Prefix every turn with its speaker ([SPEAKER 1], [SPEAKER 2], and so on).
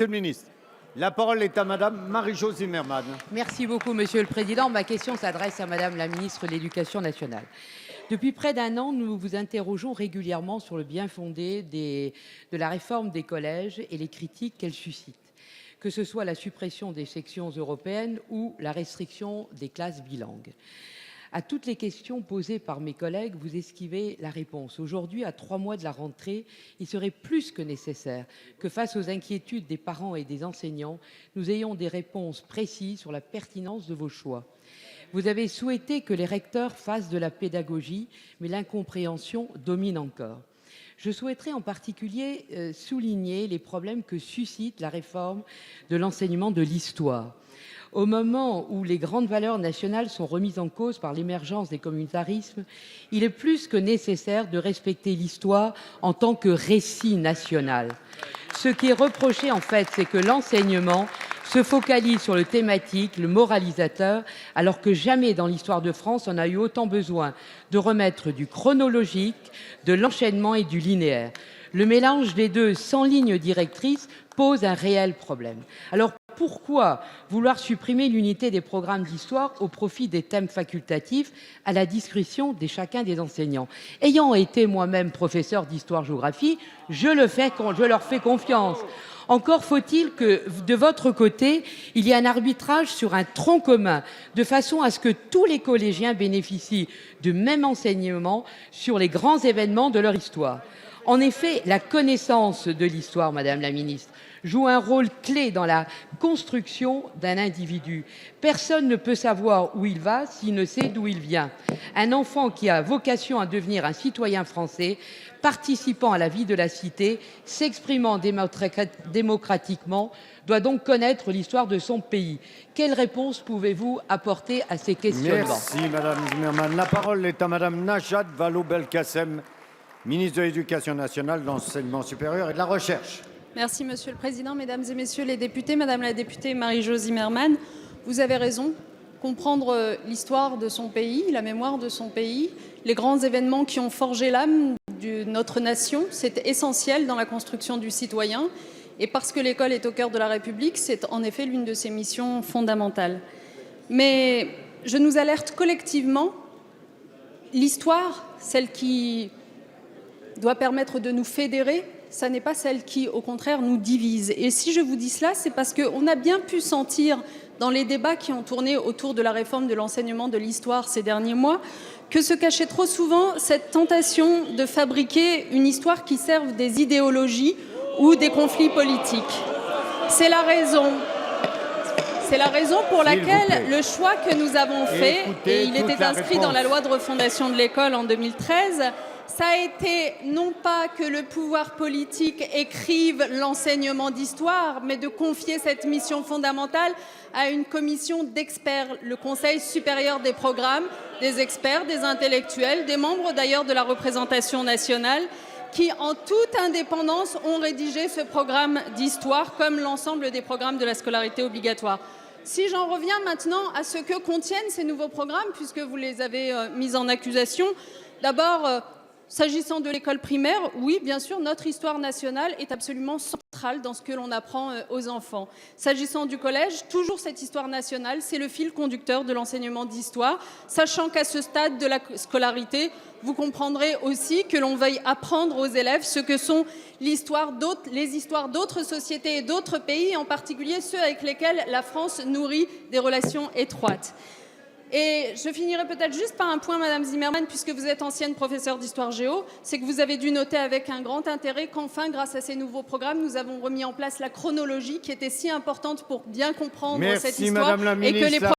[SPEAKER 1] le ministre. La parole est à Madame Marie-Jo Zimmermann.
[SPEAKER 2] Merci beaucoup, Monsieur le Président. Ma question s'adresse à Madame la ministre de l'Éducation nationale. Depuis près d'un an, nous vous interrogeons régulièrement sur le bien-fondé de la réforme des collèges et les critiques qu'elle suscite, que ce soit la suppression des sections européennes ou la restriction des classes bilingues. À toutes les questions posées par mes collègues, vous esquivez la réponse. Aujourd'hui, à 3 mois de la rentrée, il serait plus que nécessaire que, face aux inquiétudes des parents et des enseignants, nous ayons des réponses précises sur la pertinence de vos choix. Vous avez souhaité que les recteurs fassent de la pédagogie, mais l'incompréhension domine encore. Je souhaiterais en particulier souligner les problèmes que suscite la réforme de l'enseignement de l'histoire. Au moment où les grandes valeurs nationales sont remises en cause par l'émergence des communautarismes, il est plus que nécessaire de respecter l'histoire en tant que récit national. Ce qui est reproché, en fait, c'est que l'enseignement se focalise sur le thématique, le moralisateur, alors que jamais dans l'histoire de France on a eu autant besoin de remettre du chronologique, de l'enchaînement et du linéaire. Le mélange des deux sans ligne directrice pose un réel problème. Alors pourquoi vouloir supprimer l'unité des programmes d'histoire au profit des thèmes facultatifs à la discrétion de chacun des enseignants? Ayant été moi-même professeur d'histoire-géographie, je leur fais confiance. Encore faut-il que, de votre côté, il y ait un arbitrage sur un tronc commun, de façon à ce que tous les collégiens bénéficient du même enseignement sur les grands événements de leur histoire. En effet, la connaissance de l'histoire, Madame la Ministre, joue un rôle clé dans la construction d'un individu. Personne ne peut savoir où il va s'il ne sait d'où il vient. Un enfant qui a vocation à devenir un citoyen français, participant à la vie de la cité, s'exprimant démocratiquement, doit donc connaître l'histoire de son pays. Quelle réponse pouvez-vous apporter à ces questionnements?
[SPEAKER 1] Merci Madame Zimmermann. La parole est à Madame Najat Vallaud-Belkacem, ministre de l'Éducation nationale, de l'Enseignement supérieur et de la Recherche.
[SPEAKER 3] Merci Monsieur le Président, Mesdames et Messieurs les députés. Madame la députée Marie-Jo Zimmermann, vous avez raison. Comprendre l'histoire de son pays, la mémoire de son pays, les grands événements qui ont forgé l'âme de notre nation, c'est essentiel dans la construction du citoyen. Et parce que l'école est au cœur de la République, c'est en effet l'une de ses missions fondamentales. Mais je nous alerte collectivement, l'histoire, celle qui doit permettre de nous fédérer, ça n'est pas celle qui, au contraire, nous divise. Et si je vous dis cela, c'est parce qu'on a bien pu sentir dans les débats qui ont tourné autour de la réforme de l'enseignement de l'histoire ces derniers mois, que se cachait trop souvent cette tentation de fabriquer une histoire qui serve des idéologies ou des conflits politiques. C'est la raison pour laquelle le choix que nous avons fait, et il était inscrit dans la loi de refondation de l'école en 2013, ça a été non pas que le pouvoir politique écrive l'enseignement d'histoire, mais de confier cette mission fondamentale à une commission d'experts, le Conseil supérieur des programmes, des experts, des intellectuels, des membres d'ailleurs de la représentation nationale, qui en toute indépendance ont rédigé ce programme d'histoire, comme l'ensemble des programmes de la scolarité obligatoire. Si j'en reviens maintenant à ce que contiennent ces nouveaux programmes, puisque vous les avez mis en accusation, d'abord, s'agissant de l'école primaire, oui, bien sûr, notre histoire nationale est absolument centrale dans ce que l'on apprend aux enfants. S'agissant du collège, toujours cette histoire nationale, c'est le fil conducteur de l'enseignement d'histoire, sachant qu'à ce stade de la scolarité, vous comprendrez aussi que l'on veuille apprendre aux élèves ce que sont les histoires d'autres sociétés et d'autres pays, en particulier ceux avec lesquels la France nourrit des relations étroites. Et je finirai peut-être juste par un point, Madame Zimmermann, puisque vous êtes ancienne professeure d'histoire géo, c'est que vous avez dû noter avec un grand intérêt qu'enfin, grâce à ces nouveaux programmes, nous avons remis en place la chronologie qui était si importante pour bien comprendre cette histoire.
[SPEAKER 1] Madame la ministre.